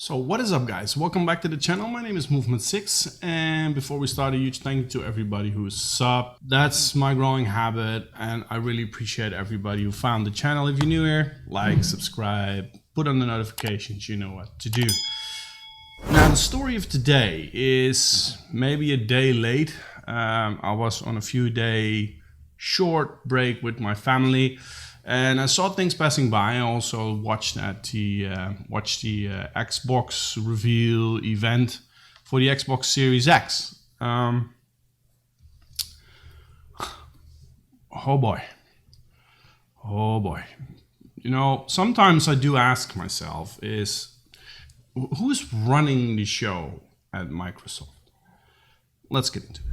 So what is up, guys? Welcome back to the channel. My name is Movement6, and before we start, a huge thank you to everybody who's subbed. That's my growing habit, and I really appreciate everybody who found the channel. If you're new here, like, subscribe, put on the notifications, you know what to do. Now, the story of today is maybe a day late. I was on a few-day short break with my family, and I saw things passing by. I also watched the Xbox reveal event for the Xbox Series X. Oh boy. You know, sometimes I do ask myself, who's running the show at Microsoft? Let's get into this.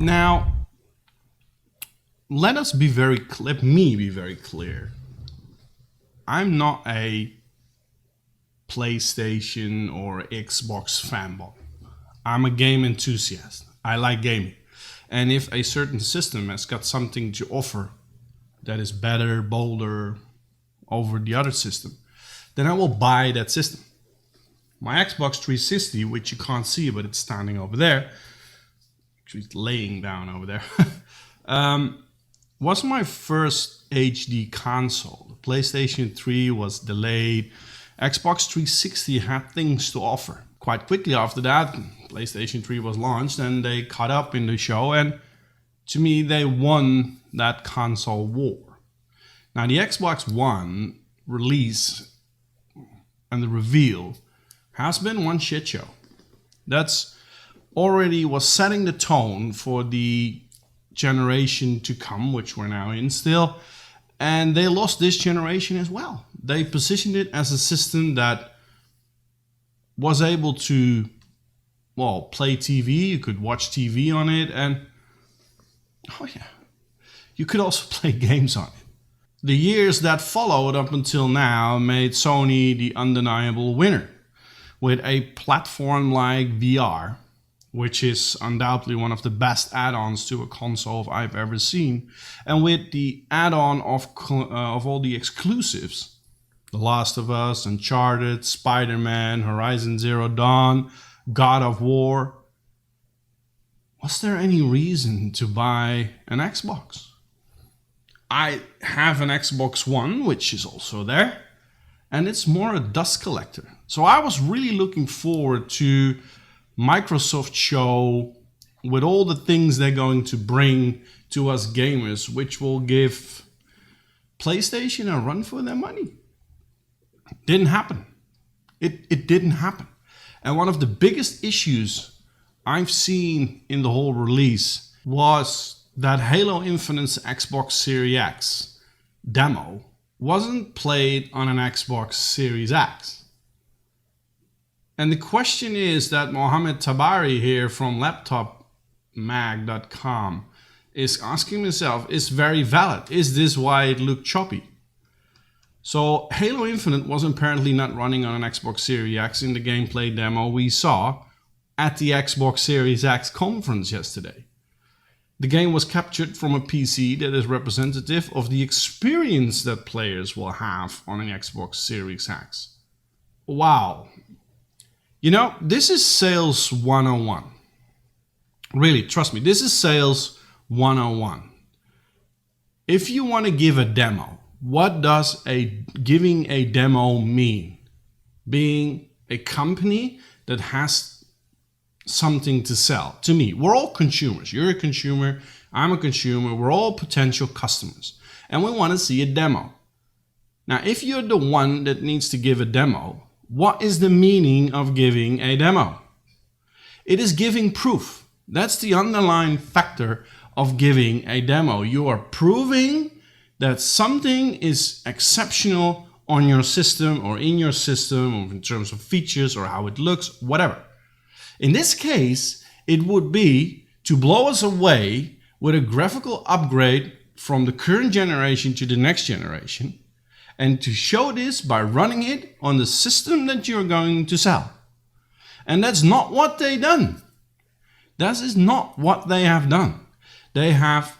Now, let me be very clear. I'm not a PlayStation or Xbox fanboy. I'm a game enthusiast. I like gaming. And if a certain system has got something to offer that is better, bolder over the other system, then I will buy that system. My Xbox 360, which you can't see, but it's standing over there, actually laying down over there, was my first HD console. The PlayStation 3 was delayed. Xbox 360 had things to offer. Quite quickly after that, PlayStation 3 was launched and they caught up in the show, and to me they won that console war. Now, the Xbox One release and the reveal has been one shit show. That's already was setting the tone for the generation to come, which we're now in still, and they lost this generation as well. They positioned it as a system that was able to, well, play TV. You could watch TV on it, and oh yeah, you could also play games on it. The years that followed up until now made Sony the undeniable winner with a platform like VR, which is undoubtedly one of the best add-ons to a console I've ever seen. And with the add-on of all the exclusives, The Last of Us, Uncharted, Spider-Man, Horizon Zero Dawn, God of War, was there any reason to buy an Xbox? I have an Xbox One, which is also there, and it's more a dust collector. So I was really looking forward to Microsoft show with all the things they're going to bring to us gamers, which will give PlayStation a run for their money. Didn't happen. It didn't happen. And one of the biggest issues I've seen in the whole release was that Halo Infinite's Xbox Series X demo wasn't played on an Xbox Series X. And the question is that Mohammed Tabari here from laptopmag.com is asking himself, is very valid. Is this why it looked choppy? So Halo Infinite was apparently not running on an Xbox Series X in the gameplay demo we saw at the Xbox Series X conference yesterday. The game was captured from a PC that is representative of the experience that players will have on an Xbox Series X. Wow. You know, this is sales 101. Really, trust me, this is sales 101. If you want to give a demo, what does giving a demo mean? Being a company that has something to sell. To me, we're all consumers. You're a consumer, I'm a consumer, we're all potential customers, and we want to see a demo. Now, if you're the one that needs to give a demo, what is the meaning of giving a demo? It is giving proof. That's the underlying factor of giving a demo. You are proving that something is exceptional on your system or in your system, or in terms of features or how it looks, whatever. In this case, it would be to blow us away with a graphical upgrade from the current generation to the next generation, and to show this by running it on the system that you're going to sell. And that's not what they done. That is not what they have done. They have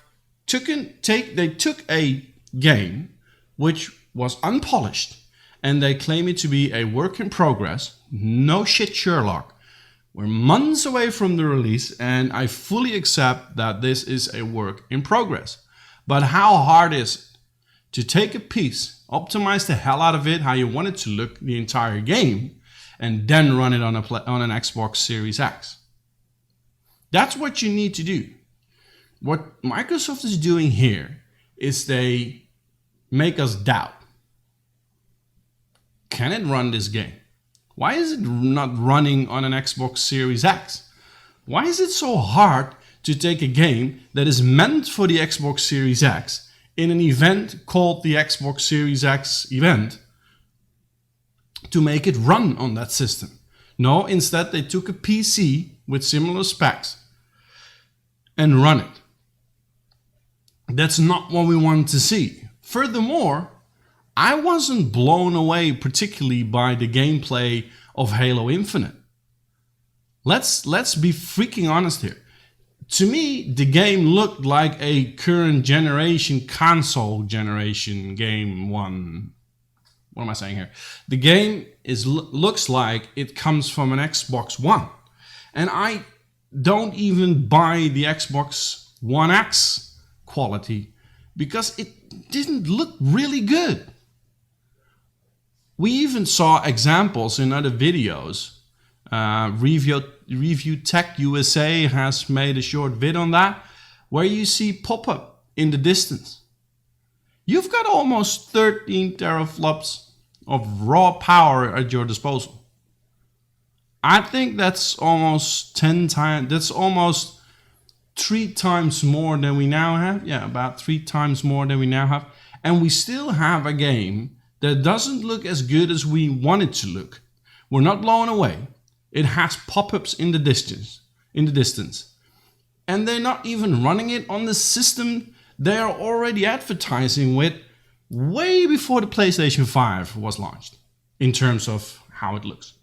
they took a game which was unpolished, and they claim it to be a work in progress. No shit, Sherlock. We're months away from the release, and I fully accept that this is a work in progress. But how hard is it to take a piece, optimize the hell out of it, how you want it to look, the entire game, and then run it on an Xbox Series X? That's what you need to do. What Microsoft is doing here is they make us doubt. Can it run this game? Why is it not running on an Xbox Series X? Why is it so hard to take a game that is meant for the Xbox Series X in an event called the Xbox Series X event to make it run on that system? No, instead they took a PC with similar specs and run it. That's not what we want to see. Furthermore, I wasn't blown away particularly by the gameplay of Halo Infinite. Let's be freaking honest here. To me, the game looked like a current generation console generation game one. What am I saying here? The game looks like it comes from an Xbox One. And I don't even buy the Xbox One X quality because it didn't look really good. We even saw examples in other videos. Review Tech USA has made a short vid on that, where you see pop-up in the distance. You've got almost 13 teraflops of raw power at your disposal. I think that's almost 10 times, that's almost 3 times more than we now have. Yeah, about 3 times more than we now have. And we still have a game that doesn't look as good as we want it to look. We're not blown away. It has pop-ups in the distance. And they're not even running it on the system they are already advertising with way before the PlayStation 5 was launched in terms of how it looks.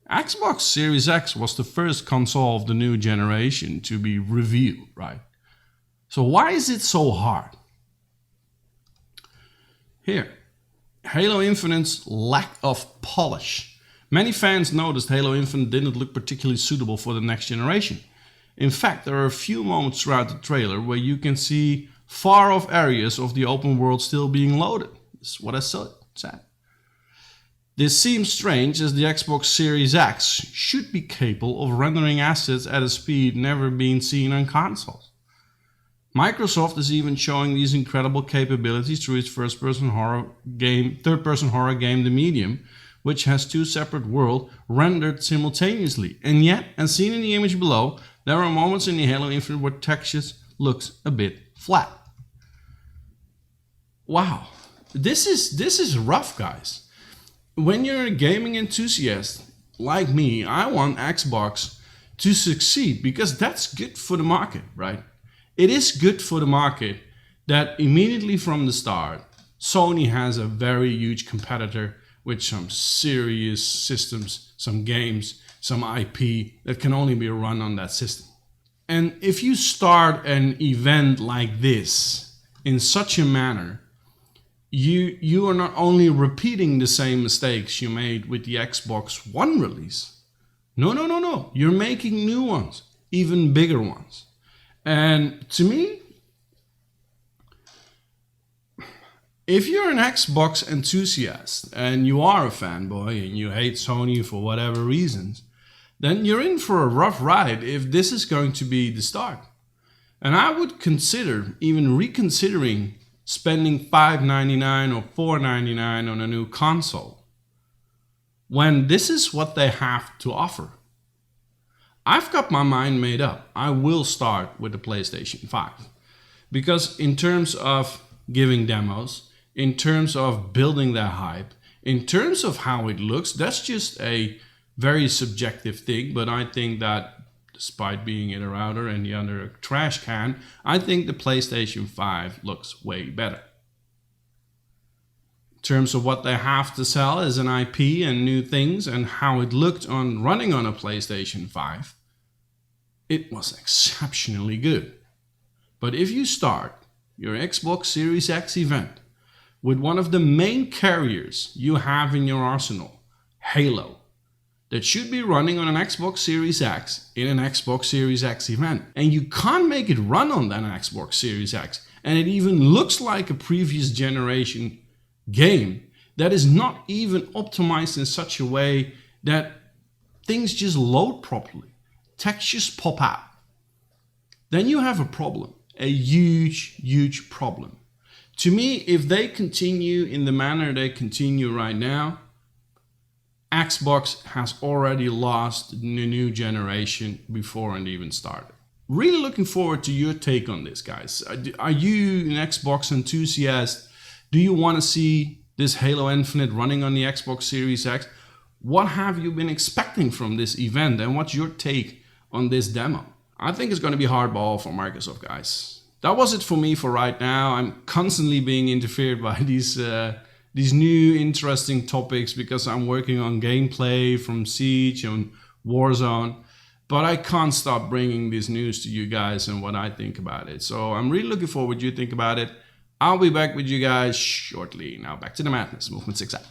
Xbox Series X was the first console of the new generation to be revealed, right? So why is it so hard? Here, Halo Infinite's lack of polish. Many fans noticed Halo Infinite didn't look particularly suitable for the next generation. In fact, there are a few moments throughout the trailer where you can see far off areas of the open world still being loaded. That's what I said. This seems strange, as the Xbox Series X should be capable of rendering assets at a speed never been seen on consoles. Microsoft is even showing these incredible capabilities through its third-person horror game, The Medium, which has 2 separate worlds rendered simultaneously. And yet, as seen in the image below, there are moments in the Halo Infinite where textures looks a bit flat. Wow, this is rough, guys. When you're a gaming enthusiast like me, I want Xbox to succeed because that's good for the market, right? It is good for the market that immediately from the start, Sony has a very huge competitor with some serious systems, some games, some IP that can only be run on that system. And if you start an event like this in such a manner, you are not only repeating the same mistakes you made with the Xbox One release. No. You're making new ones, even bigger ones. And to me, if you're an Xbox enthusiast and you are a fanboy and you hate Sony for whatever reasons, then you're in for a rough ride if this is going to be the start. And I would consider even reconsidering spending $5.99 or $4.99 on a new console when this is what they have to offer. I've got my mind made up. I will start with the PlayStation 5 because in terms of giving demos, in terms of building their hype, in terms of how it looks, that's just a very subjective thing. But I think that despite being in a router and the other a trash can, I think the PlayStation 5 looks way better. In terms of what they have to sell as an IP and new things and how it looked on running on a PlayStation 5, it was exceptionally good. But if you start your Xbox Series X event with one of the main carriers you have in your arsenal, Halo, that should be running on an Xbox Series X in an Xbox Series X event. And you can't make it run on that Xbox Series X. And it even looks like a previous generation game that is not even optimized in such a way that things just load properly. Textures pop out. Then you have a problem, a huge, huge problem. To me, if they continue in the manner they continue right now, Xbox has already lost the new generation before it even started. Really looking forward to your take on this, guys. Are you an Xbox enthusiast? Do you want to see this Halo Infinite running on the Xbox Series X? What have you been expecting from this event, and what's your take on this demo? I think it's going to be hardball for Microsoft, guys. That was it for me for right now. I'm constantly being interfered by these new interesting topics because I'm working on gameplay from Siege and Warzone. But I can't stop bringing this news to you guys and what I think about it. So I'm really looking forward to what you think about it. I'll be back with you guys shortly. Now back to the madness. Movement 6 out.